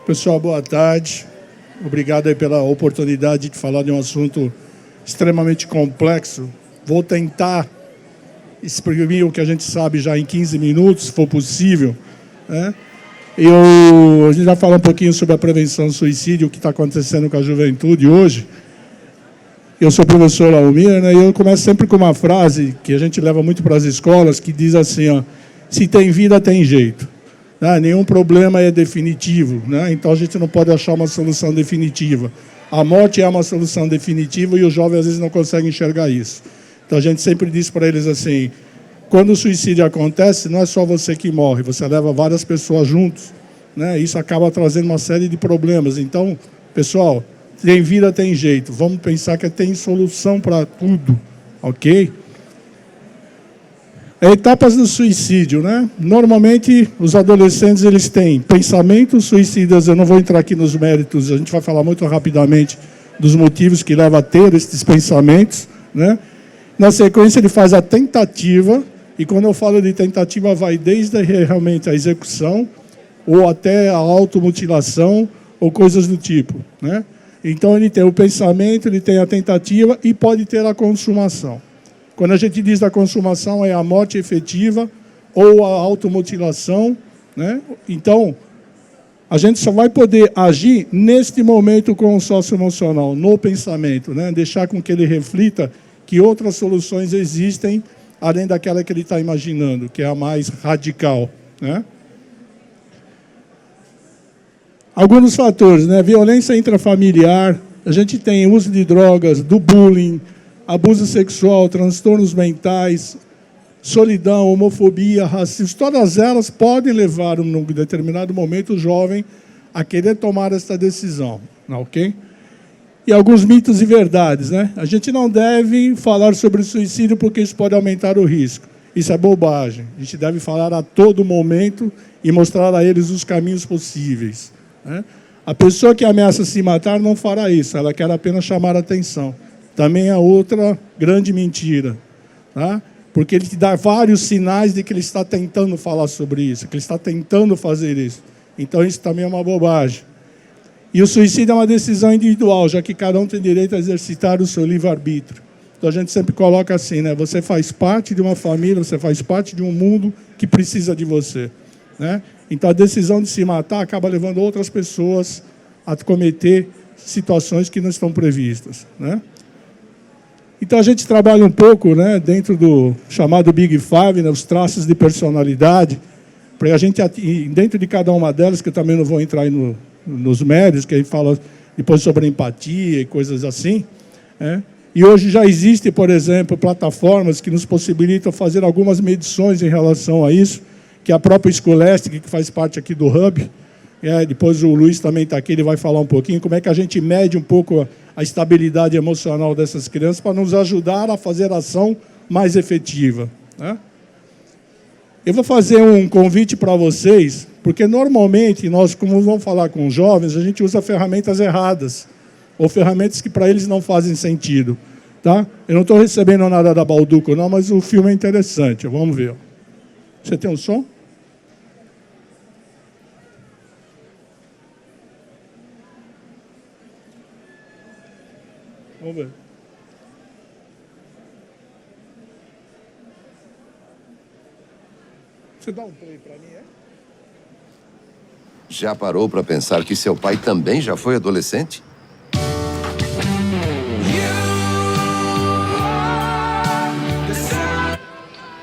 Pessoal, boa tarde. Obrigado aí pela oportunidade de falar de um assunto extremamente complexo. Vou tentar exprimir o que a gente sabe já em 15 minutos, se for possível, né? A gente vai falar um pouquinho sobre a prevenção do suicídio, o que está acontecendo com a juventude hoje. Eu sou o professor Almir, né? E eu começo sempre com uma frase que a gente leva muito para as escolas, que diz assim, ó, se tem vida, tem jeito. Nenhum problema é definitivo, né? Então a gente não pode achar uma solução definitiva. A morte é uma solução definitiva e os jovens às vezes não conseguem enxergar isso. Então a gente sempre diz para eles assim, quando o suicídio acontece, não é só você que morre, você leva várias pessoas juntos, né? Isso acaba trazendo uma série de problemas. Então, pessoal, tem vida, tem jeito. Vamos pensar que tem solução para tudo, ok? Etapas do suicídio, né? Normalmente, os adolescentes eles têm pensamentos suicidas. Eu não vou entrar aqui nos méritos, a gente vai falar muito rapidamente dos motivos que levam a ter esses pensamentos, né? Na sequência, ele faz a tentativa, e quando eu falo de tentativa, vai desde realmente a execução, ou até a automutilação, ou coisas do tipo, né? Então, ele tem o pensamento, ele tem a tentativa e pode ter a consumação. Quando a gente diz da consumação, é a morte efetiva ou a automutilação, né? Então, a gente só vai poder agir neste momento com o socioemocional, no pensamento, né? Deixar com que ele reflita que outras soluções existem, além daquela que ele está imaginando, que é a mais radical, né? Alguns fatores, né? Violência intrafamiliar, a gente tem uso de drogas, do bullying, abuso sexual, transtornos mentais, solidão, homofobia, racismo, todas elas podem levar, num determinado momento, o jovem a querer tomar essa decisão, ok? E alguns mitos e verdades, né? A gente não deve falar sobre o suicídio porque isso pode aumentar o risco. Isso é bobagem. A gente deve falar a todo momento e mostrar a eles os caminhos possíveis, né? A pessoa que ameaça se matar não fará isso, ela quer apenas chamar a atenção. Também é outra grande mentira, tá? Porque ele te dá vários sinais de que ele está tentando falar sobre isso, que ele está tentando fazer isso. Então, isso também é uma bobagem. E o suicídio é uma decisão individual, já que cada um tem direito a exercitar o seu livre-arbítrio. Então, a gente sempre coloca assim, né? Você faz parte de uma família, você faz parte de um mundo que precisa de você, né? Então, a decisão de se matar acaba levando outras pessoas a cometer situações que não estão previstas, né? Então, a gente trabalha um pouco, né, dentro do chamado Big Five, né, os traços de personalidade, para a gente, dentro de cada uma delas, que eu também não vou entrar aí nos méritos, que a gente fala depois sobre empatia e coisas assim, né? E hoje já existe, por exemplo, plataformas que nos possibilitam fazer algumas medições em relação a isso, que a própria Scholastic, que faz parte aqui do Hub, depois o Luiz também está aqui, ele vai falar um pouquinho como é que a gente mede um pouco a estabilidade emocional dessas crianças para nos ajudar a fazer a ação mais efetiva, né? Eu vou fazer um convite para vocês, porque normalmente nós, como vamos falar com os jovens, a gente usa ferramentas erradas, ou ferramentas que para eles não fazem sentido, tá? Eu não estou recebendo nada da Balduco, não, mas o filme é interessante, vamos ver. Você tem um som? Vamos ver. Você dá um play para mim, é? Já parou para pensar que seu pai também já foi adolescente?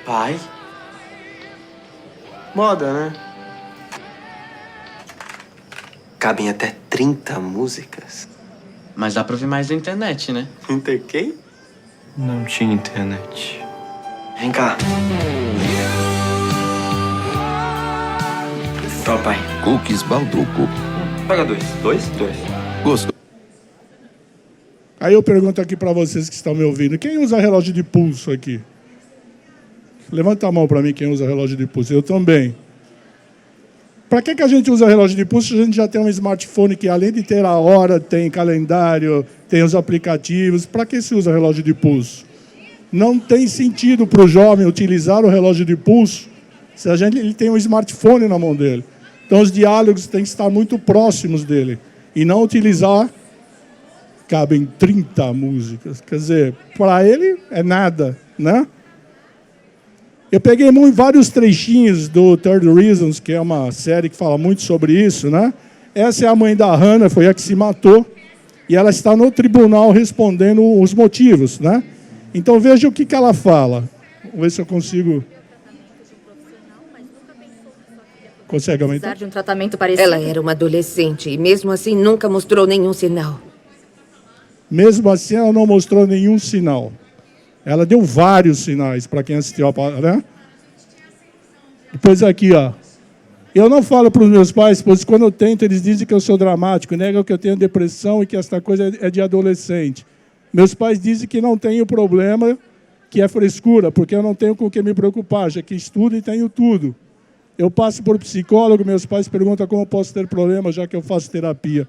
Pai? Moda, né? Cabem até 30 músicas. Mas dá pra ver mais na internet, né? Inter quem? Não tinha internet. Vem cá. Ó, pai. Cookies Balduco. Pega dois. Dois? Gostou? Aí eu pergunto aqui para vocês que estão me ouvindo, quem usa relógio de pulso aqui? Levanta a mão para mim quem usa relógio de pulso. Eu também. Para que a gente usa relógio de pulso? A gente já tem um smartphone que, além de ter a hora, tem calendário, tem os aplicativos. Para que se usa relógio de pulso? Não tem sentido para o jovem utilizar o relógio de pulso se ele tem um smartphone na mão dele. Então, os diálogos têm que estar muito próximos dele e não utilizar... Cabem 30 músicas. Quer dizer, para ele é nada, né? Eu peguei vários trechinhos do 30 Reasons, que é uma série que fala muito sobre isso, né? Essa é a mãe da Hannah, foi a que se matou, e ela está no tribunal respondendo os motivos, né? Então veja o que ela fala. Vamos ver se eu consigo... Consegue aumentar? Precisar de um tratamento parecido. Ela era uma adolescente e mesmo assim nunca mostrou nenhum sinal. Mesmo assim, ela não mostrou nenhum sinal. Ela deu vários sinais para quem assistiu a palestra, né? Depois aqui, ó. Eu não falo para os meus pais, pois quando eu tento, eles dizem que eu sou dramático, negam que eu tenho depressão e que esta coisa é de adolescente. Meus pais dizem que não tenho problema, que é frescura, porque eu não tenho com o que me preocupar, já que estudo e tenho tudo. Eu passo por psicólogo, meus pais perguntam como eu posso ter problema, já que eu faço terapia.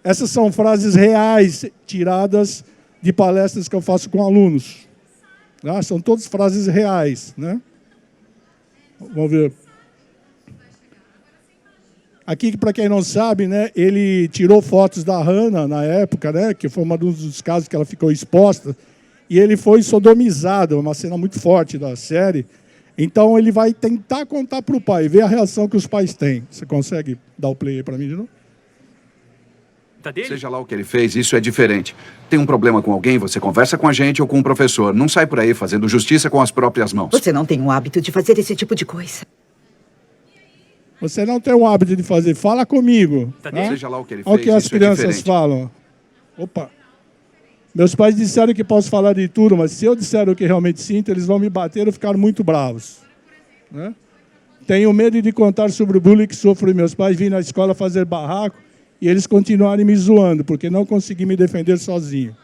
Essas são frases reais, tiradas de palestras que eu faço com alunos. Ah, são todas frases reais, né? Vamos ver. Aqui, para quem não sabe, né, ele tirou fotos da Hannah na época, né, que foi um dos casos que ela ficou exposta, e ele foi sodomizado, uma cena muito forte da série. Então, ele vai tentar contar para o pai, ver a reação que os pais têm. Você consegue dar o play aí para mim de novo? Seja lá o que ele fez, isso é diferente. Tem um problema com alguém, você conversa com a gente ou com um professor. Não sai por aí fazendo justiça com as próprias mãos. Você não tem o hábito de fazer esse tipo de coisa. Você não tem o hábito de fazer. Fala comigo. Né? Seja lá o que ele Olha o fez, que as isso é crianças diferente. falam. Opa. Meus pais disseram que posso falar de tudo, mas se eu disser o que realmente sinto, eles vão me bater ou ficar muito bravos. Né? Tenho medo de contar sobre o bullying que sofro e meus pais vêm na escola fazer barraco e eles continuarem me zoando, porque não consegui me defender sozinho.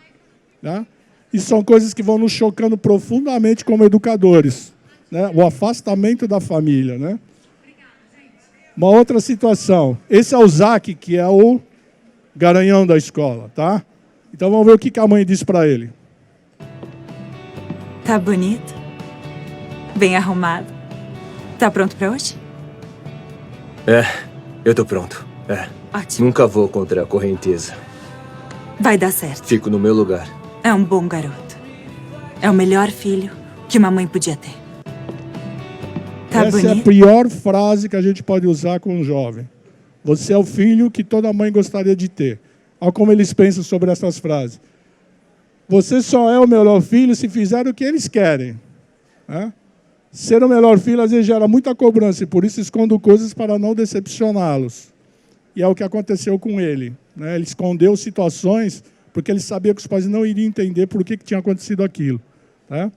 Tá? E são coisas que vão nos chocando profundamente como educadores. Né? O afastamento da família. Né? Uma outra situação. Esse é o Zac, que é o garanhão da escola. Tá? Então vamos ver o que a mãe disse para ele. Tá bonito. Bem arrumado. Tá pronto pra hoje? É, eu tô pronto. É. Ótimo. Nunca vou contra a correnteza. Vai dar certo. Fico no meu lugar. É um bom garoto. É o melhor filho que uma mãe podia ter. Tá Essa é a bonito? pior frase que a gente pode usar com um jovem. Você é o filho que toda mãe gostaria de ter. Olha como eles pensam sobre essas frases. Você só é o melhor filho se fizer o que eles querem. Né? Ser o melhor filho, às vezes, gera muita cobrança e por isso escondo coisas para não decepcioná-los. E é o que aconteceu com ele. Né? Ele escondeu situações porque ele sabia que os pais não iriam entender por que tinha acontecido aquilo. Tá?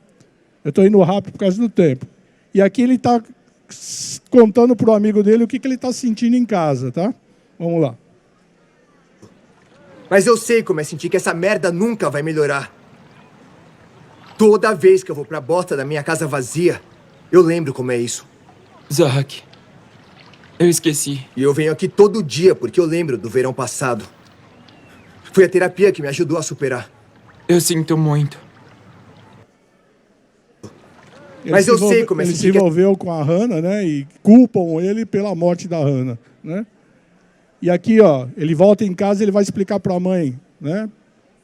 Eu estou indo rápido por causa do tempo. E aqui ele está contando para o amigo dele o que ele está sentindo em casa. Tá? Vamos lá. Mas eu sei como é sentir que essa merda nunca vai melhorar. Toda vez que eu vou pra bosta da minha casa vazia, eu lembro como é isso. Zack, eu esqueci. E eu venho aqui todo dia porque eu lembro do verão passado. Foi a terapia que me ajudou a superar. Eu sinto muito. Mas eu sei como é ele sentir se envolveu com a Hannah, né? E culpam ele pela morte da Hannah, né? E aqui, ó, ele volta em casa e ele vai explicar para a mãe, né?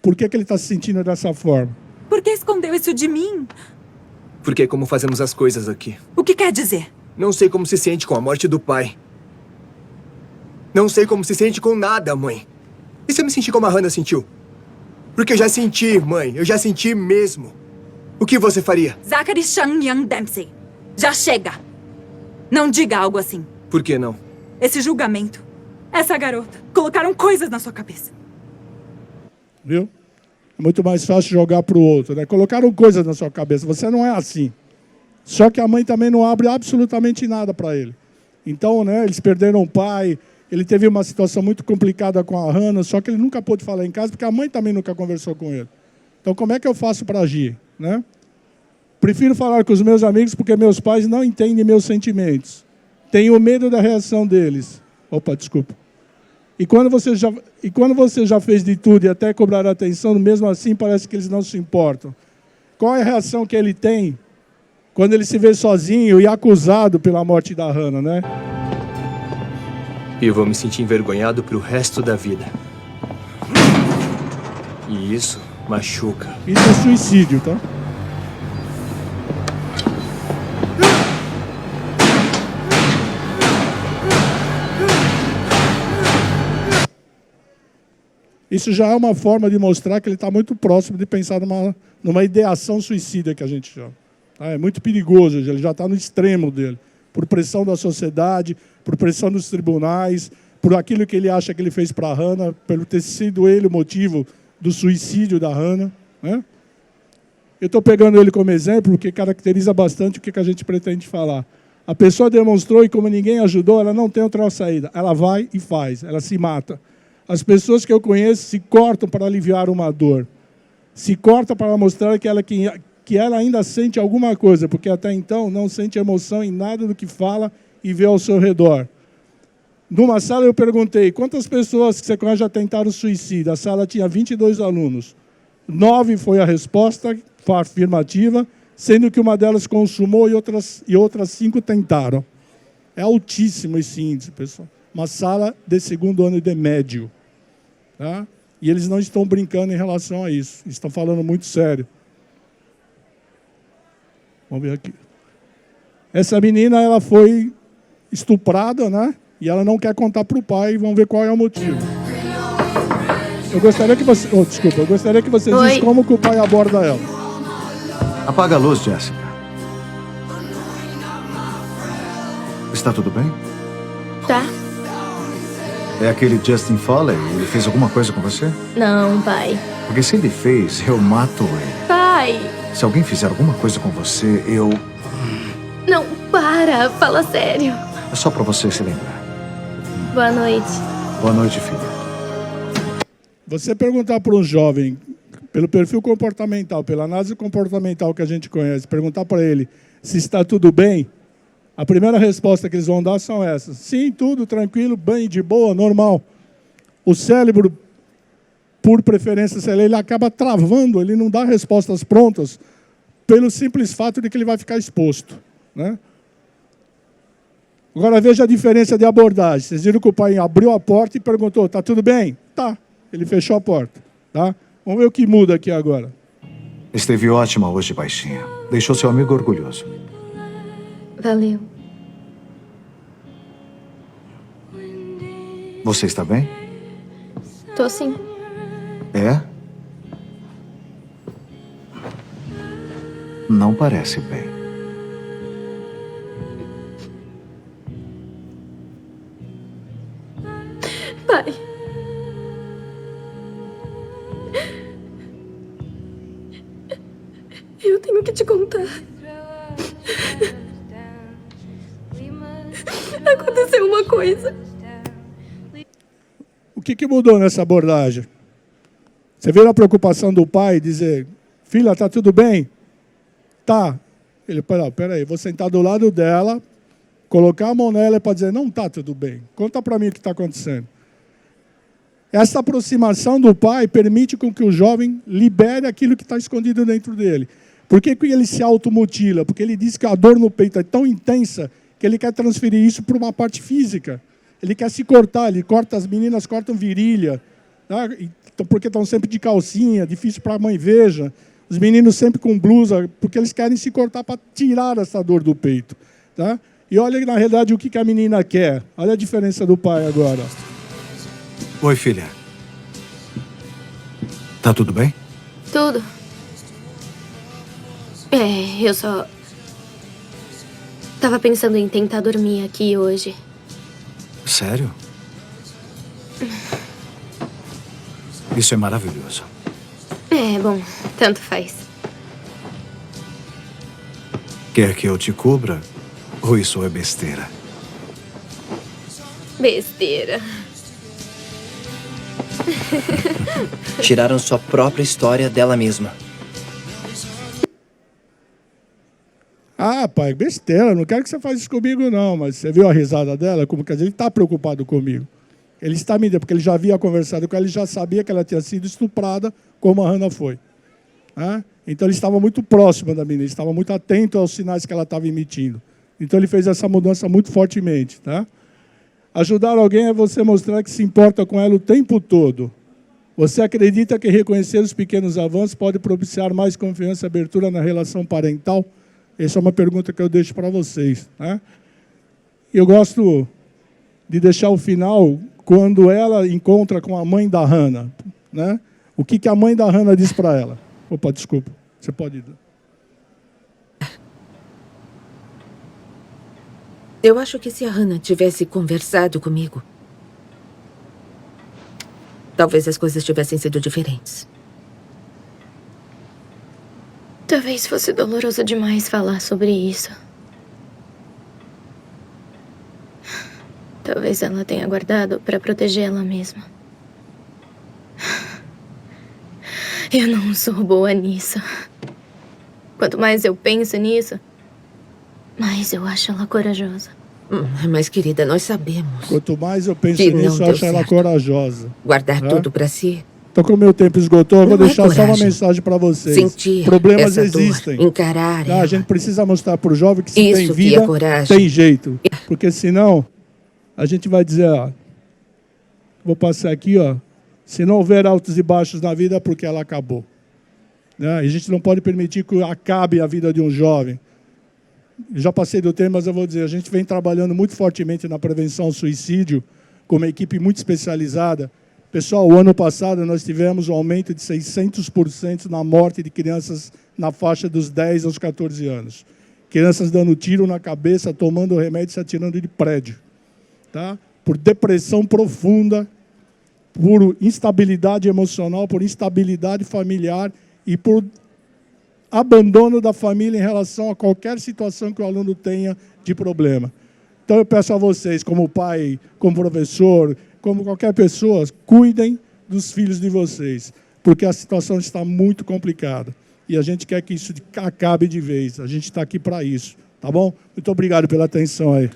Por que ele está se sentindo dessa forma. Por que escondeu isso de mim? Porque é como fazemos as coisas aqui. O que quer dizer? Não sei como se sente com a morte do pai. Não sei como se sente com nada, mãe. E se eu me sentir como a Hannah sentiu? Porque eu já senti, mãe. Eu já senti mesmo. O que você faria? Zachary Chan Young Dempsey. Já chega. Não diga algo assim. Por que não? Esse julgamento. Essa garota. Colocaram coisas na sua cabeça. Viu? É muito mais fácil jogar para o outro, né? Colocaram coisas na sua cabeça. Você não é assim. Só que a mãe também não abre absolutamente nada para ele. Então, né, eles perderam o pai. Ele teve uma situação muito complicada com a Hannah, só que ele nunca pôde falar em casa, porque a mãe também nunca conversou com ele. Então, como é que eu faço para agir? Né? Prefiro falar com os meus amigos, porque meus pais não entendem meus sentimentos. Tenho medo da reação deles. Opa, desculpa. E quando você já fez de tudo e até cobrar atenção, mesmo assim parece que eles não se importam. Qual é a reação que ele tem quando ele se vê sozinho e acusado pela morte da Hannah, né? E eu vou me sentir envergonhado pro resto da vida. E isso machuca. Isso é suicídio, tá? Isso já é uma forma de mostrar que ele está muito próximo de pensar numa ideação suicida, que a gente chama. É muito perigoso, ele já está no extremo dele. Por pressão da sociedade, por pressão dos tribunais, por aquilo que ele acha que ele fez para a Hannah, pelo ter sido ele o motivo do suicídio da Hannah. Né? Eu estou pegando ele como exemplo, porque caracteriza bastante o que a gente pretende falar. A pessoa demonstrou e como ninguém ajudou, ela não tem outra saída. Ela vai e faz, ela se mata. As pessoas que eu conheço se cortam para aliviar uma dor. Se cortam para mostrar que ela ainda sente alguma coisa, porque até então não sente emoção em nada do que fala e vê ao seu redor. Numa sala eu perguntei, quantas pessoas que você conhece já tentaram suicídio? A sala tinha 22 alunos. 9 foi a resposta afirmativa, sendo que uma delas consumou e outras 5 tentaram. É altíssimo esse índice, pessoal. Uma sala de segundo ano de médio. Tá? E eles não estão brincando em relação a isso. Estão falando muito sério. Vamos ver aqui. Essa menina, ela foi estuprada, né? E ela não quer contar para o pai. Vamos ver qual é o motivo. Eu gostaria que você... eu gostaria que vocês vissem como que o pai aborda ela. Apaga a luz, Jessica. Está tudo bem? Tá. É aquele Justin Foley? Ele fez alguma coisa com você? Não, pai. Porque se ele fez, eu mato ele. Pai! Se alguém fizer alguma coisa com você, eu... Não, para! Fala sério. É só pra você se lembrar. Boa noite. Boa noite, filha. Você perguntar para um jovem, pelo perfil comportamental, pela análise comportamental que a gente conhece, perguntar para ele se está tudo bem, a primeira resposta que eles vão dar são essas. Sim, tudo tranquilo, bem, de boa, normal. O cérebro, por preferência celular, ele acaba travando, ele não dá respostas prontas pelo simples fato de que ele vai ficar exposto. Né? Agora veja a diferença de abordagem. Vocês viram que o pai abriu a porta e perguntou, tá tudo bem? Tá. Ele fechou a porta. Tá? Vamos ver o que muda aqui agora. Esteve ótima hoje, baixinha. Deixou seu amigo orgulhoso. Valeu. Você está bem? Tô sim. É? Não parece bem. Pai. Eu tenho que te contar. Aconteceu uma coisa. O que mudou nessa abordagem? Você viu a preocupação do pai dizer, filha, tá tudo bem? Tá. Ele, peraí, vou sentar do lado dela, colocar a mão nela para dizer, não tá tudo bem. Conta para mim o que está acontecendo. Essa aproximação do pai permite com que o jovem libere aquilo que está escondido dentro dele. Por que ele se automutila? Porque ele diz que a dor no peito é tão intensa que ele quer transferir isso para uma parte física. Ele quer se cortar, as meninas cortam virilha, né? Porque estão sempre de calcinha, difícil para a mãe veja. Os meninos sempre com blusa, porque eles querem se cortar para tirar essa dor do peito. Tá? E olha, na realidade, o que a menina quer. Olha a diferença do pai agora. Oi, filha. Tá tudo bem? Tudo. Eu só... Tava pensando em tentar dormir aqui hoje. Sério? Isso é maravilhoso. Bom, tanto faz. Quer que eu te cubra? Ou isso é besteira? Besteira. Tiraram sua própria história dela mesma. Ah, pai, besteira, não quero que você faça isso comigo, não. Mas você viu a risada dela? Como quer dizer, ele está preocupado comigo. Ele está me dando, porque ele já havia conversado com ela, ele já sabia que ela tinha sido estuprada, como a Hannah foi. Então ele estava muito próximo da menina, ele estava muito atento aos sinais que ela estava emitindo. Então ele fez essa mudança muito fortemente. Tá? Ajudar alguém é você mostrar que se importa com ela o tempo todo. Você acredita que reconhecer os pequenos avanços pode propiciar mais confiança e abertura na relação parental? Essa é uma pergunta que eu deixo para vocês, né? Eu gosto de deixar o final quando ela encontra com a mãe da Hannah, né? O que a mãe da Hannah diz para ela? Opa, desculpa. Você pode ir. Eu acho que se a Hannah tivesse conversado comigo, talvez as coisas tivessem sido diferentes. Talvez fosse doloroso demais falar sobre isso. Talvez ela tenha guardado para proteger ela mesma. Eu não sou boa nisso. Quanto mais eu penso nisso, mais eu acho ela corajosa. Mas, querida, nós sabemos. Quanto mais eu penso Que não nisso, eu deu acho ela certo. corajosa. Guardar né? tudo pra si. Então, como o meu tempo esgotou, eu vou Não é deixar só uma coragem. mensagem para vocês. Sentir Problemas essa dor, existem. encarar A ela. gente precisa mostrar para o jovem que se Isso tem que vida, é coragem. tem jeito. Porque senão, a gente vai dizer, ó, vou passar aqui, ó, se não houver altos e baixos na vida é porque ela acabou. Né? E a gente não pode permitir que acabe a vida de um jovem. Eu já passei do tempo, mas eu vou dizer, a gente vem trabalhando muito fortemente na prevenção ao suicídio, com uma equipe muito especializada. Pessoal, o ano passado nós tivemos um aumento de 600% na morte de crianças na faixa dos 10 aos 14 anos. Crianças dando tiro na cabeça, tomando remédio e se atirando de prédio. Tá? Por depressão profunda, por instabilidade emocional, por instabilidade familiar e por abandono da família em relação a qualquer situação que o aluno tenha de problema. Então eu peço a vocês, como pai, como professor, como qualquer pessoa, cuidem dos filhos de vocês, porque a situação está muito complicada. E a gente quer que isso acabe de vez. A gente está aqui para isso, tá bom? Muito obrigado pela atenção aí.